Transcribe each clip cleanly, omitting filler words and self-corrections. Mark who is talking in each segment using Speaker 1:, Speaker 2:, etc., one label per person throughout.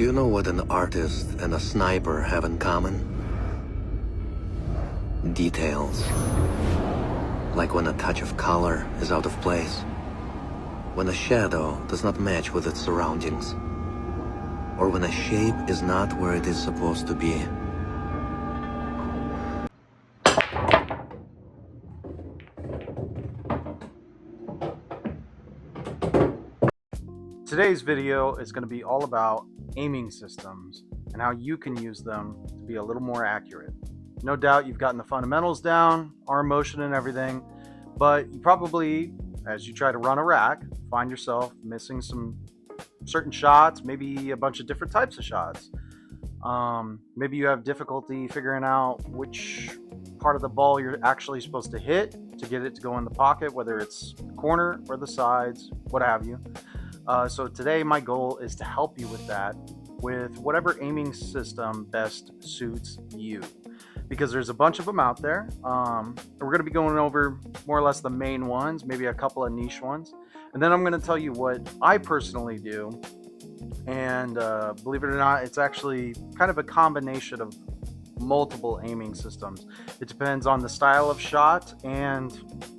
Speaker 1: Do you know what an artist and a sniper have in common? Details. Like when a touch of color is out of place, when a shadow does not match with its surroundings, or when a shape is not where it is supposed to be.
Speaker 2: Today's video is going to be all about aiming systems and how you can use them to be a little more accurate. No doubt you've gotten the fundamentals down, arm motion and everything, but you probably, as you try to run a rack, find yourself missing some certain shots, maybe a bunch of different types of shots. Maybe you have difficulty figuring out which part of the ball you're actually supposed to hit to get it to go in the pocket, whether it's the corner or the sides, what have you. So today my goal is to help you with that, with whatever aiming system best suits you, because there's a bunch of them out there. We're going to be going over more or less the main ones, maybe a couple of niche ones, and then I'm going to tell you what I personally do. And believe it or not, it's actually kind of a combination of multiple aiming systems. It depends on the style of shot and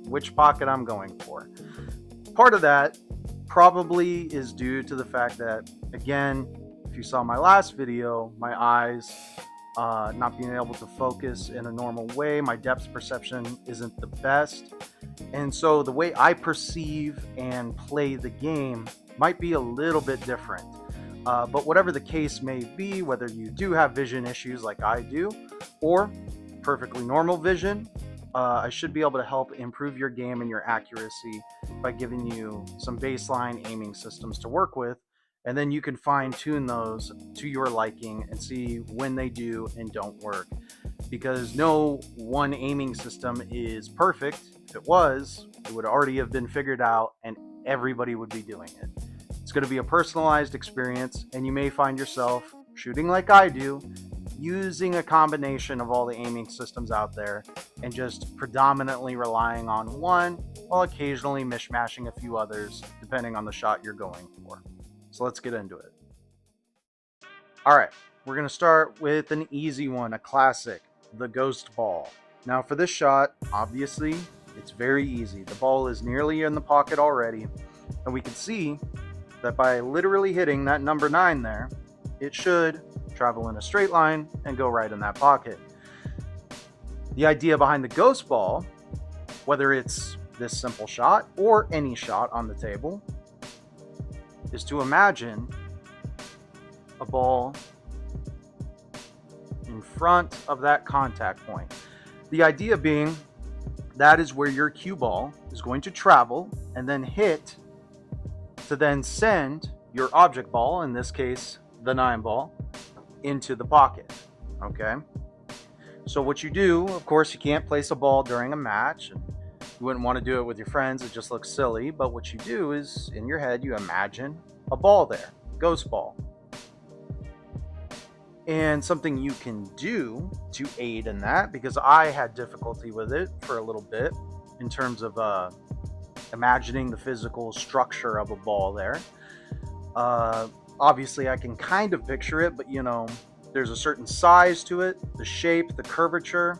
Speaker 2: which pocket I'm going for. Part of that probably is due to the fact that, again, if you saw my last video, my eyes not being able to focus in a normal way, my depth perception isn't the best, and so the way I perceive and play the game might be a little bit different. But whatever the case may be, whether you do have vision issues like I do, or perfectly normal vision, I should be able to help improve your game and your accuracy by giving you some baseline aiming systems to work with, and then you can fine-tune those to your liking and see when they do and don't work. Because no one aiming system is perfect. If it was, it would already have been figured out and everybody would be doing it. It's going to be a personalized experience, and you may find yourself shooting like I do, using a combination of all the aiming systems out there and just predominantly relying on one while occasionally mishmashing a few others depending on the shot you're going for. So let's get into it. All right, we're going to start with an easy one, a classic, the ghost ball. Now for this shot, obviously, it's very easy. The ball is nearly in the pocket already, and we can see that by literally hitting that number 9 there, it should travel in a straight line and go right in that pocket. The idea behind the ghost ball, whether it's this simple shot or any shot on the table, is to imagine a ball in front of that contact point. The idea being that is where your cue ball is going to travel and then hit to then send your object ball, in this case the 9 ball, into the pocket. Okay, so what you do, of course, you can't place a ball during a match, and you wouldn't want to do it with your friends, it just looks silly. But what you do is, in your head, you imagine a ball there, ghost ball. And something you can do to aid in that, because I had difficulty with it for a little bit in terms of imagining the physical structure of a ball there. Obviously I can kind of picture it, but there's a certain size to it, the shape, the curvature.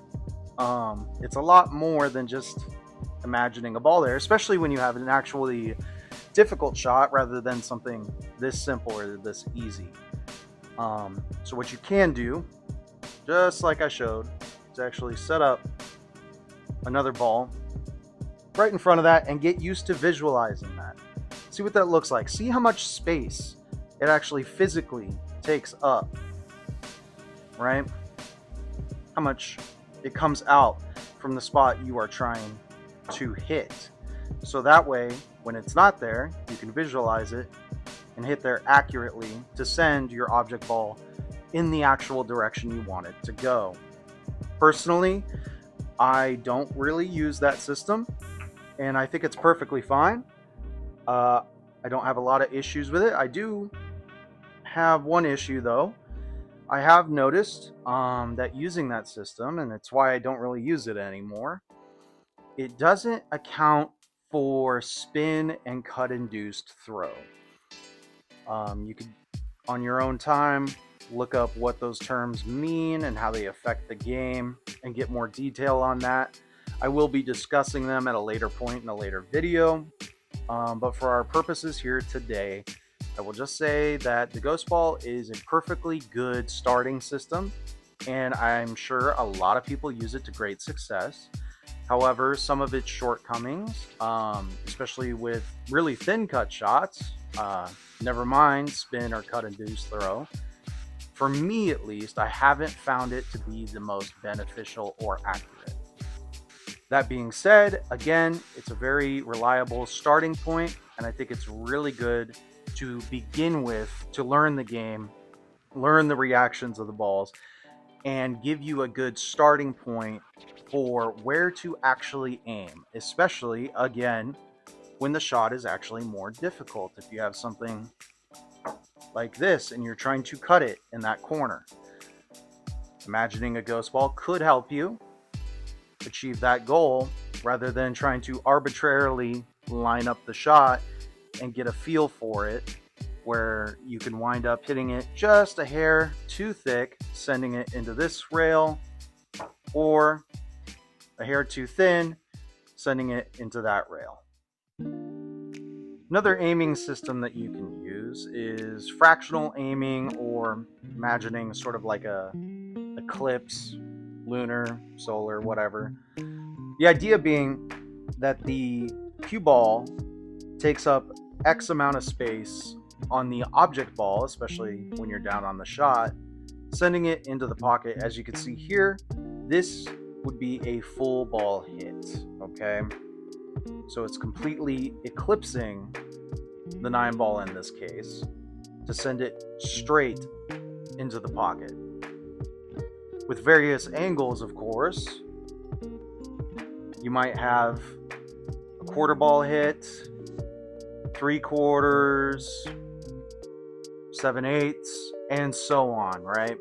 Speaker 2: It's a lot more than just imagining a ball there, especially when you have an actually difficult shot rather than something this simple or this easy. So what you can do, just like I showed, is actually set up another ball right in front of that and get used to visualizing that. See what that looks like. See how much space it actually physically takes up, right? How much it comes out from the spot you are trying to hit. So that way, when it's not there, you can visualize it and hit there accurately to send your object ball in the actual direction you want it to go. Personally, I don't really use that system, and I think it's perfectly fine. I don't have a lot of issues with it. I do have one issue though. I have noticed that using that system, and it's why I don't really use it anymore, it doesn't account for spin and cut induced throw. You could on your own time, look up what those terms mean and how they affect the game and get more detail on that. I will be discussing them at a later point in a later video. But for our purposes here today, I will just say that the Ghost Ball is a perfectly good starting system, and I'm sure a lot of people use it to great success. However, some of its shortcomings, especially with really thin cut shots, never mind spin or cut induce throw, for me at least, I haven't found it to be the most beneficial or accurate. That being said, again, it's a very reliable starting point, and I think it's really good to begin with to learn the game, learn the reactions of the balls, and give you a good starting point for where to actually aim, especially, again, when the shot is actually more difficult. If you have something like this and you're trying to cut it in that corner, imagining a ghost ball could help you achieve that goal rather than trying to arbitrarily line up the shot and get a feel for it, where you can wind up hitting it just a hair too thick, sending it into this rail, or a hair too thin, sending it into that rail. Another aiming system that you can use is fractional aiming, or imagining sort of like a eclipse, lunar, solar, whatever. The idea being that the cue ball takes up X amount of space on the object ball, especially when you're down on the shot, sending it into the pocket. As you can see here, this would be a full ball hit, okay? So it's completely eclipsing the 9 ball in this case to send it straight into the pocket. With various angles, of course, you might have a quarter ball hit, 3/4, 7/8, and so on, right?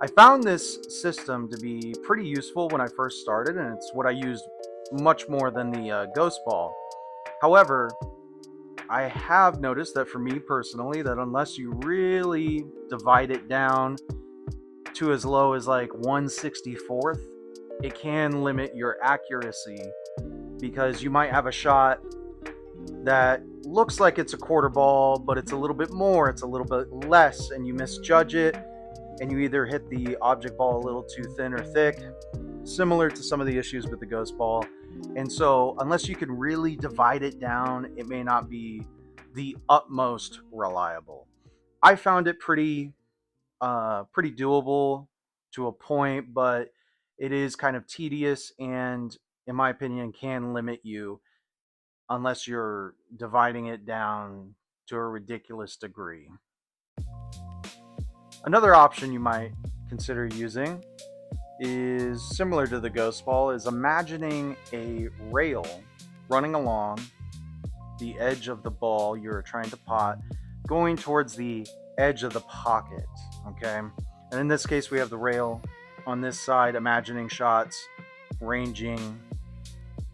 Speaker 2: I found this system to be pretty useful when I first started, and it's what I used much more than the Ghost Ball. However, I have noticed that for me personally, that unless you really divide it down to as low as like 1/64th, it can limit your accuracy, because you might have a shot that looks like it's a quarter ball, but it's a little bit more, it's a little bit less, and you misjudge it, and you either hit the object ball a little too thin or thick, similar to some of the issues with the Ghost Ball. And so unless you can really divide it down, it may not be the utmost reliable. I found it pretty doable to a point, but it is kind of tedious, and in my opinion can limit you unless you're dividing it down to a ridiculous degree. Another option you might consider using is similar to the Ghost Ball, is imagining a rail running along the edge of the ball you're trying to pot, going towards the edge of the pocket, okay? And in this case, we have the rail on this side, imagining shots ranging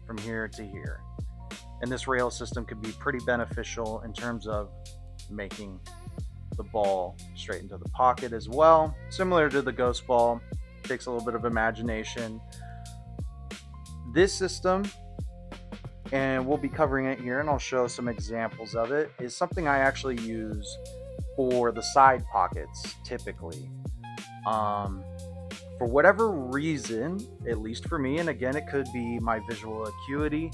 Speaker 2: from here to here. And this rail system could be pretty beneficial in terms of making the ball straight into the pocket as well. Similar to the Ghost Ball, takes a little bit of imagination. This system, and we'll be covering it here, and I'll show some examples of it, is something I actually use for the side pockets typically. For whatever reason, at least for me, and again, it could be my visual acuity,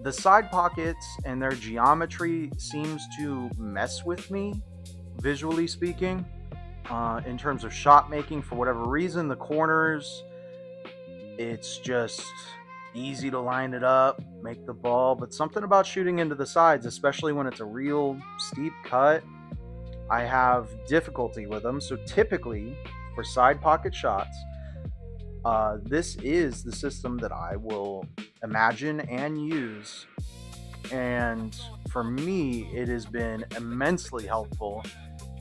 Speaker 2: the side pockets and their geometry seems to mess with me, visually speaking, in terms of shot making. For whatever reason, the corners, it's just easy to line it up, make the ball, but something about shooting into the sides, especially when it's a real steep cut, I have difficulty with them. So typically, for side pocket shots, this is the system that I will imagine and use, and for me it has been immensely helpful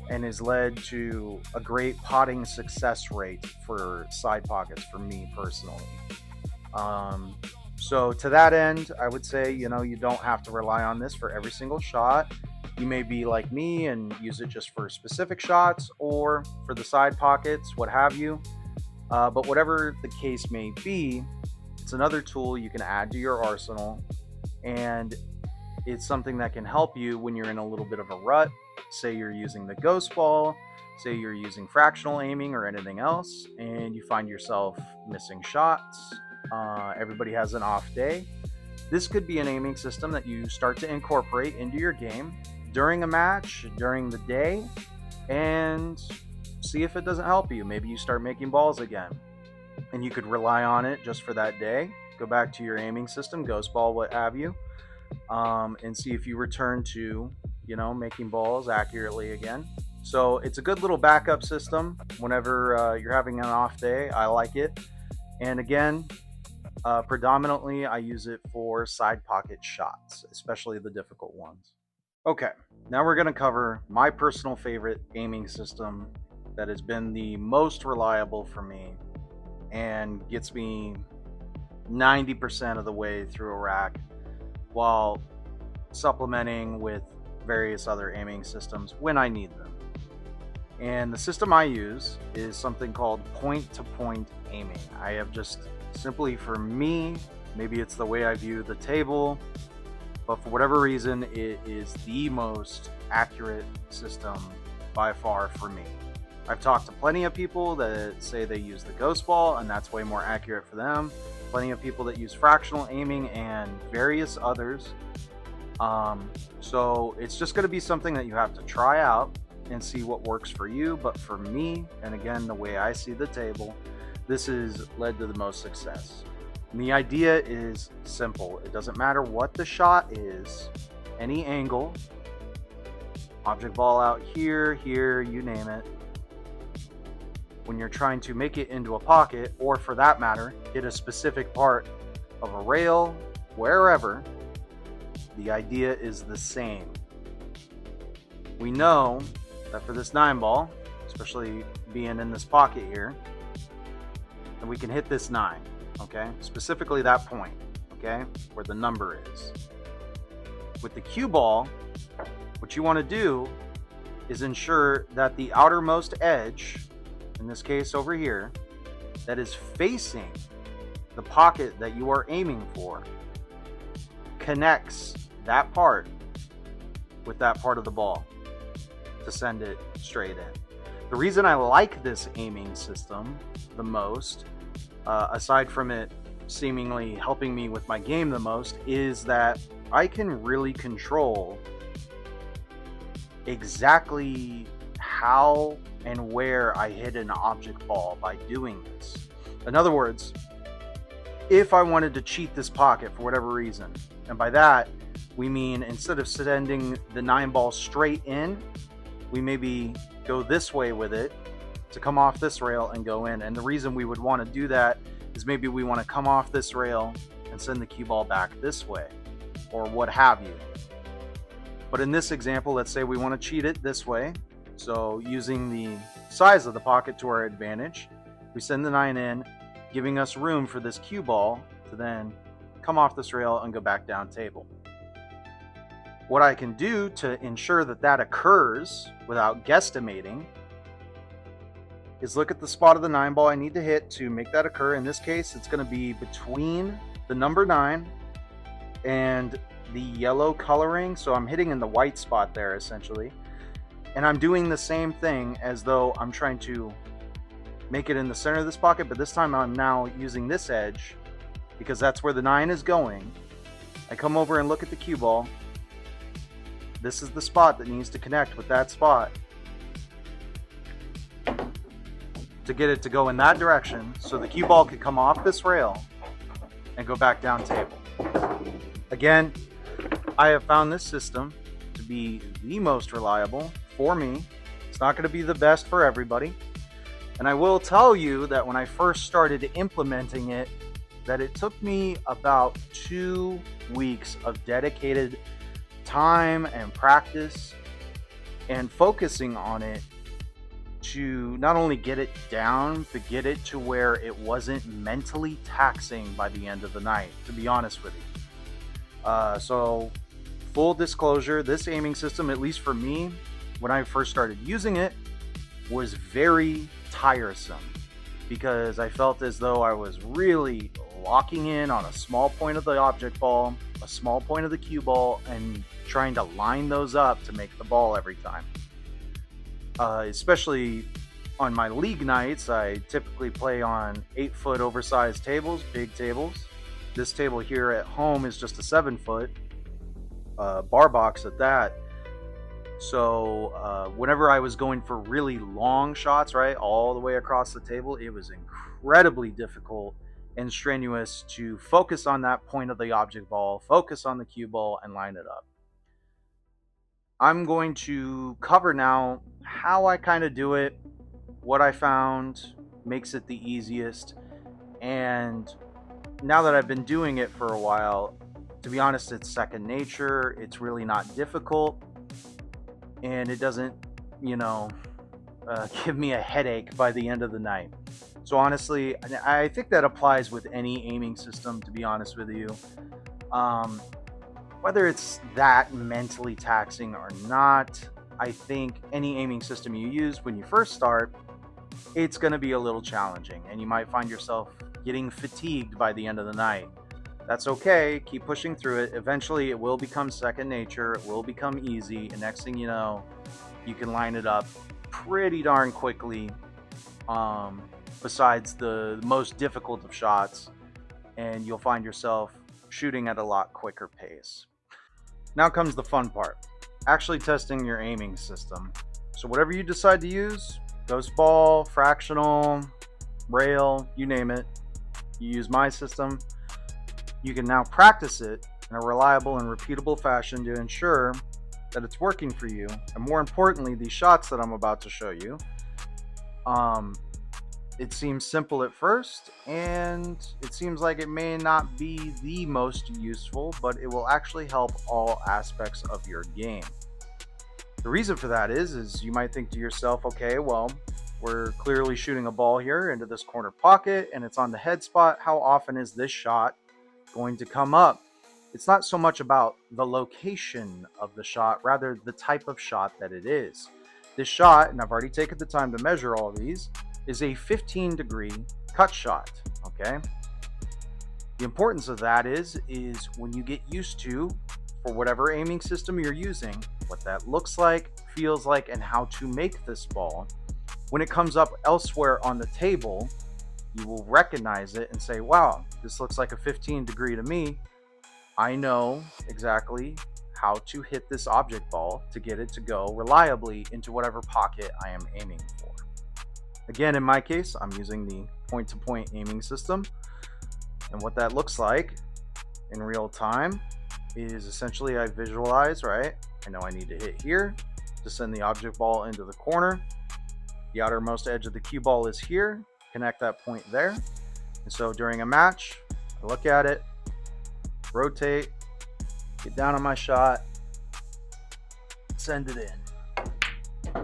Speaker 2: and has led to a great potting success rate for side pockets for me personally. So to that end, I would say, you don't have to rely on this for every single shot. You may be like me and use it just for specific shots or for the side pockets, what have you. But whatever the case may be, it's another tool you can add to your arsenal, and it's something that can help you when you're in a little bit of a rut. Say you're using the ghost ball, say you're using fractional aiming or anything else, and you find yourself missing shots. Everybody has an off day. This could be an aiming system that you start to incorporate into your game during a match, during the day, and see if it doesn't help you. Maybe you start making balls again, and you could rely on it just for that day. Go back to your aiming system, ghost ball, what have you, and see if you return to, making balls accurately again. So it's a good little backup system whenever you're having an off day. I like it. And again, predominantly I use it for side pocket shots, especially the difficult ones. Okay, now we're going to cover my personal favorite aiming system that has been the most reliable for me and gets me 90% of the way through a rack while supplementing with various other aiming systems when I need them. And the system I use is something called point-to-point aiming. I have just simply, for me, maybe it's the way I view the table, but for whatever reason, it is the most accurate system by far for me. I've talked to plenty of people that say they use the ghost ball and that's way more accurate for them. Plenty of people that use fractional aiming and various others. So it's just going to be something that you have to try out and see what works for you. But for me, and again, the way I see the table, this has led to the most success. And the idea is simple. It doesn't matter what the shot is, any angle, object ball out here, you name it. When you're trying to make it into a pocket, or for that matter, hit a specific part of a rail, wherever, the idea is the same. We know that for this 9 ball, especially being in this pocket here, that we can hit this 9, okay? Specifically that point, okay? Where the number is. With the cue ball, what you want to do is ensure that the outermost edge, in this case over here, that is facing the pocket that you are aiming for, connects that part with that part of the ball to send it straight in. The reason I like this aiming system the most, aside from it seemingly helping me with my game the most, is that I can really control exactly how and where I hit an object ball by doing this. In other words, if I wanted to cheat this pocket for whatever reason, and by that we mean instead of sending the 9 ball straight in, we maybe go this way with it to come off this rail and go in. And the reason we would want to do that is maybe we want to come off this rail and send the cue ball back this way, or what have you. But in this example, let's say we want to cheat it this way. So using the size of the pocket to our advantage, we send the 9 in, giving us room for this cue ball to then come off this rail and go back down table. What I can do to ensure that that occurs without guesstimating is look at the spot of the 9 ball I need to hit to make that occur. In this case, it's going to be between the number 9 and the yellow coloring. So I'm hitting in the white spot there essentially. And I'm doing the same thing as though I'm trying to make it in the center of this pocket, but this time I'm now using this edge because that's where the 9 is going. I come over and look at the cue ball. This is the spot that needs to connect with that spot to get it to go in that direction so the cue ball could come off this rail and go back down table. Again, I have found this system to be the most reliable for me. It's not going to be the best for everybody. And I will tell you that when I first started implementing it, that it took me about 2 weeks of dedicated time and practice and focusing on it to not only get it down, but get it to where it wasn't mentally taxing by the end of the night, to be honest with you. So full disclosure, this aiming system, at least for me, when I first started using it, was very tiresome because I felt as though I was really locking in on a small point of the object ball, a small point of the cue ball, and trying to line those up to make the ball every time. Especially on my league nights, I typically play on 8-foot oversized tables, big tables. This table here at home is just a 7-foot bar box at that. So whenever I was going for really long shots, right, all the way across the table, it was incredibly difficult and strenuous to focus on that point of the object ball, focus on the cue ball, and line it up. I'm going to cover now how I kind of do it, what I found makes it the easiest, and now that I've been doing it for a while, to be honest, it's second nature. It's really not difficult, and it doesn't, give me a headache by the end of the night. So honestly, I think that applies with any aiming system, to be honest with you. Whether it's that mentally taxing or not, I think any aiming system you use when you first start, it's going to be a little challenging, and you might find yourself getting fatigued by the end of the night. That's okay. Keep pushing through it. Eventually, it will become second nature. It will become easy, and next thing you know, you can line it up pretty darn quickly. Besides the most difficult of shots, and you'll find yourself shooting at a lot quicker pace. Now comes the fun part, actually testing your aiming system. So whatever you decide to use, ghost ball, fractional, rail, you name it, you use my system, you can now practice it in a reliable and repeatable fashion to ensure that it's working for you. And more importantly, these shots that I'm about to show you, it seems simple at first, and it seems like it may not be the most useful, but it will actually help all aspects of your game. The reason for that is you might think to yourself, okay, well, we're clearly shooting a ball here into this corner pocket, and it's on the head spot. How often is this shot going to come up? It's not so much about the location of the shot, rather the type of shot that it is. This shot, and I've already taken the time to measure all these, is a 15-degree cut shot, okay? The importance of that is when you get used to, for whatever aiming system you're using, what that looks like, feels like, and how to make this ball, when it comes up elsewhere on the table, you will recognize it and say, wow, this looks like a 15-degree to me. I know exactly how to hit this object ball to get it to go reliably into whatever pocket I am aiming for. Again, in my case, I'm using the point-to-point aiming system. And what that looks like in real time is essentially I visualize, right? I know I need to hit here to send the object ball into the corner. The outermost edge of the cue ball is here. Connect that point there. And so during a match, I look at it, rotate, get down on my shot, send it in.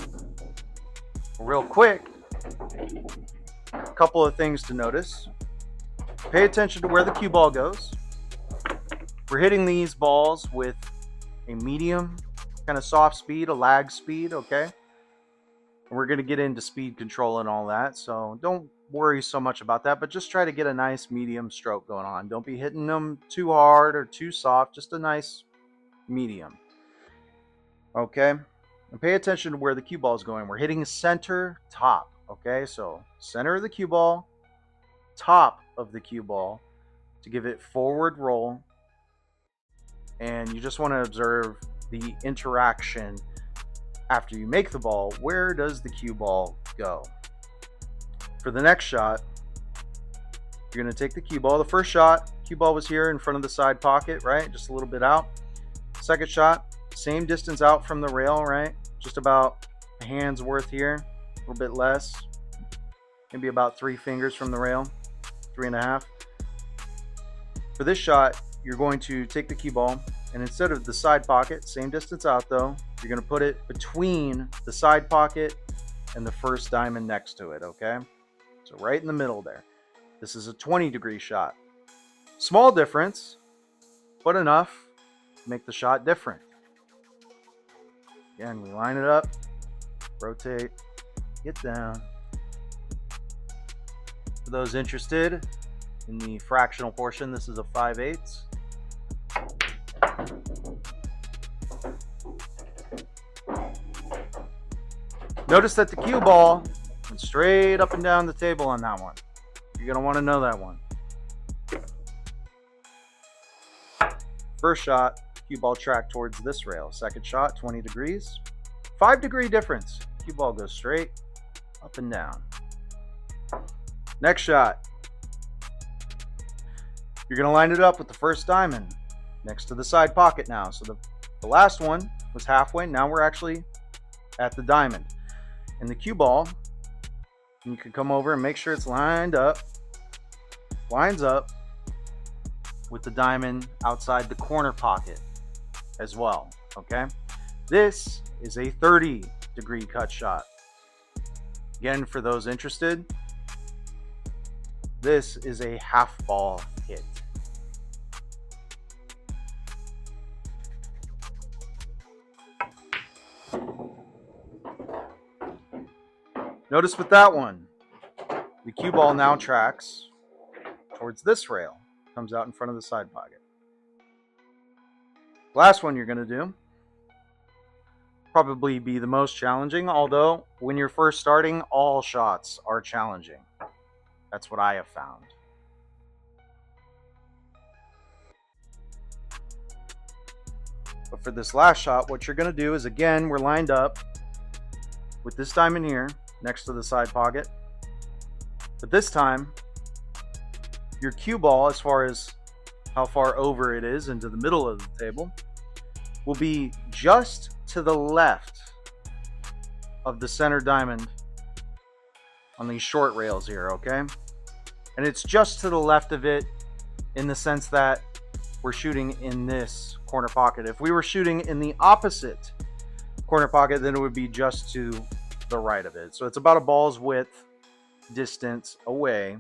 Speaker 2: Real quick, a couple of things to notice. Pay attention to where the cue ball goes. We're hitting these balls with a medium, kind of soft speed, a lag speed, okay? And we're going to get into speed control and all that, so don't worry so much about that, but just try to get a nice medium stroke going on. Don't be hitting them too hard or too soft, just a nice medium. Okay? And pay attention to where the cue ball is going. We're hitting center top, okay? So center of the cue ball, top of the cue ball to give it forward roll. And you just want to observe the interaction after you make the ball. Where does the cue ball go? For the next shot, you're going to take the cue ball. The first shot, cue ball was here in front of the side pocket, right? Just a little bit out. Second shot, same distance out from the rail, right? Just about a hand's worth here, a little bit less. Maybe about 3 fingers from the rail, 3.5. For this shot, you're going to take the cue ball, and instead of the side pocket, same distance out though, you're going to put it between the side pocket and the first diamond next to it, okay? So right in the middle there. This is a 20-degree shot. Small difference, but enough make the shot different. Again, we line it up, rotate, get down. For those interested in the fractional portion, this is a 5/8. Notice that the cue ball went straight up and down the table on that one. You're going to want to know that one. First shot, cue ball tracked towards this rail. Second shot, 20 degrees. 5-degree difference. Cue ball goes straight up and down. Next shot. You're going to line it up with the first diamond next to the side pocket now. So the last one was halfway. Now we're actually at the diamond. And the cue ball, and you can come over and make sure it's lines up with the diamond outside the corner pocket as well, okay? This is a 30-degree cut shot. Again, for those interested, this is a half ball hit. Notice with that one, the cue ball now tracks towards this rail, comes out in front of the side pocket. Last one you're going to do, probably be the most challenging, although when you're first starting, all shots are challenging. That's what I have found. But for this last shot, what you're going to do is, again, we're lined up with this diamond here next to the side pocket. But this time, your cue ball, as far as how far over it is into the middle of the table, will be just to the left of the center diamond on these short rails here, okay? And it's just to the left of it in the sense that we're shooting in this corner pocket. If we were shooting in the opposite corner pocket, then it would be just to the right of it. So it's about a ball's width distance away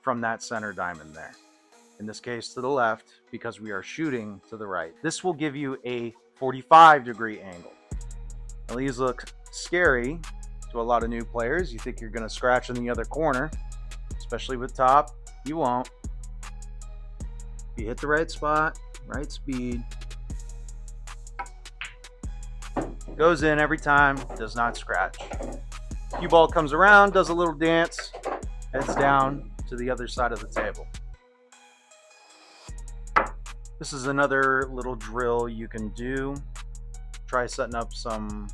Speaker 2: from that center diamond there. In this case, to the left, because we are shooting to the right. This will give you a 45-degree angle. Now, these look scary to a lot of new players. You think you're going to scratch in the other corner, especially with top. You won't. If you hit the right spot, right speed, goes in every time, does not scratch. Cue ball comes around, does a little dance, heads down to the other side of the table. This is another little drill you can do. Try setting up some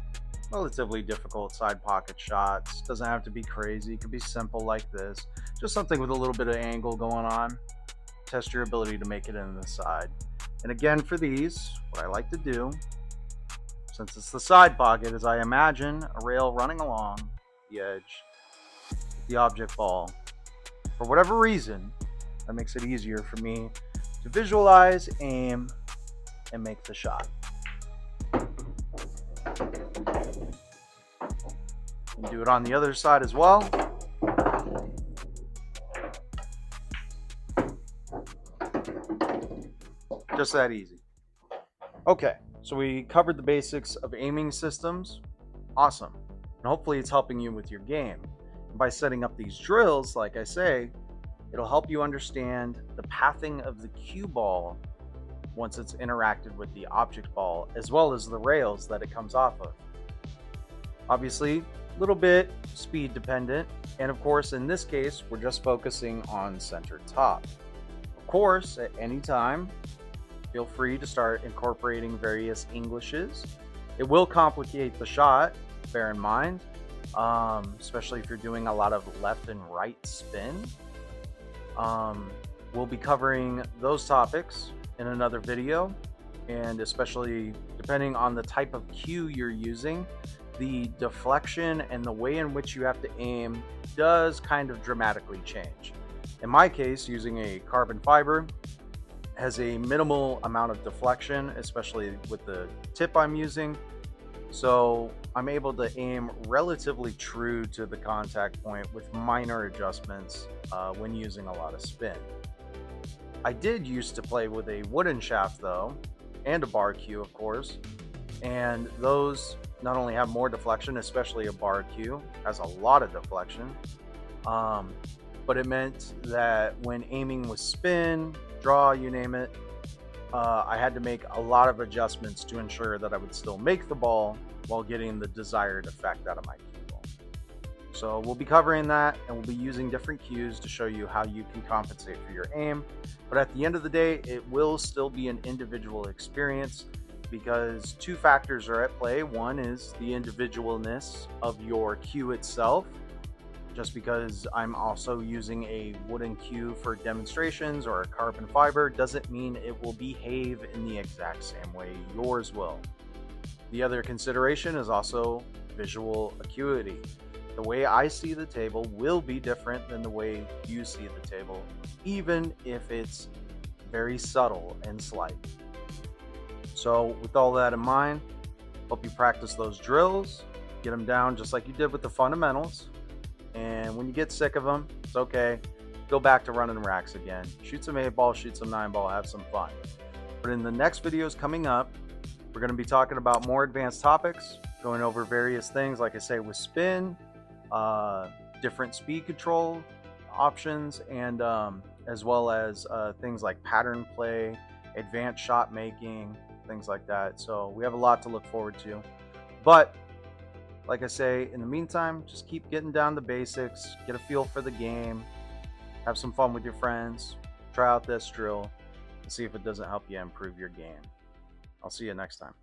Speaker 2: relatively difficult side pocket shots. Doesn't have to be crazy, it could be simple like this. Just something with a little bit of angle going on. Test your ability to make it in the side. And again, for these, what I like to do, since it's the side pocket, is I imagine a rail running along the edge, the object ball. For whatever reason, that makes it easier for me to visualize, aim, and make the shot. You can do it on the other side as well. Just that easy. Okay, so we covered the basics of aiming systems. Awesome. And hopefully it's helping you with your game. And by setting up these drills, like I say, it'll help you understand the pathing of the cue ball once it's interacted with the object ball, as well as the rails that it comes off of. Obviously, a little bit speed dependent. And of course, in this case, we're just focusing on center top. Of course, at any time, feel free to start incorporating various Englishes. It will complicate the shot, bear in mind, especially if you're doing a lot of left and right spin. We'll be covering those topics in another video, and especially depending on the type of cue you're using, the deflection and the way in which you have to aim does kind of dramatically change. In my case, using a carbon fiber has a minimal amount of deflection, especially with the tip I'm using. So I'm able to aim relatively true to the contact point with minor adjustments when using a lot of spin. I did used to play with a wooden shaft though, and a bar cue, of course. And those not only have more deflection, especially a bar cue has a lot of deflection, um, but it meant that when aiming with spin, draw, you name it, I had to make a lot of adjustments to ensure that I would still make the ball while getting the desired effect out of my cue ball. So we'll be covering that, and we'll be using different cues to show you how you can compensate for your aim. But at the end of the day, it will still be an individual experience because two factors are at play. One is the individualness of your cue itself. Just because I'm also using a wooden cue for demonstrations or a carbon fiber doesn't mean it will behave in the exact same way yours will. The other consideration is also visual acuity. The way I see the table will be different than the way you see the table, even if it's very subtle and slight. So with all that in mind, hope you practice those drills, get them down just like you did with the fundamentals. And when you get sick of them, it's okay. Go back to running racks again. Shoot some 8-ball, shoot some 9-ball, have some fun. But in the next videos coming up, we're going to be talking about more advanced topics, going over various things, like I say, with spin, different speed control options, and as well as things like pattern play, advanced shot making, things like that. So we have a lot to look forward to. But like I say, in the meantime, just keep getting down the basics, get a feel for the game, have some fun with your friends, try out this drill, and see if it doesn't help you improve your game. I'll see you next time.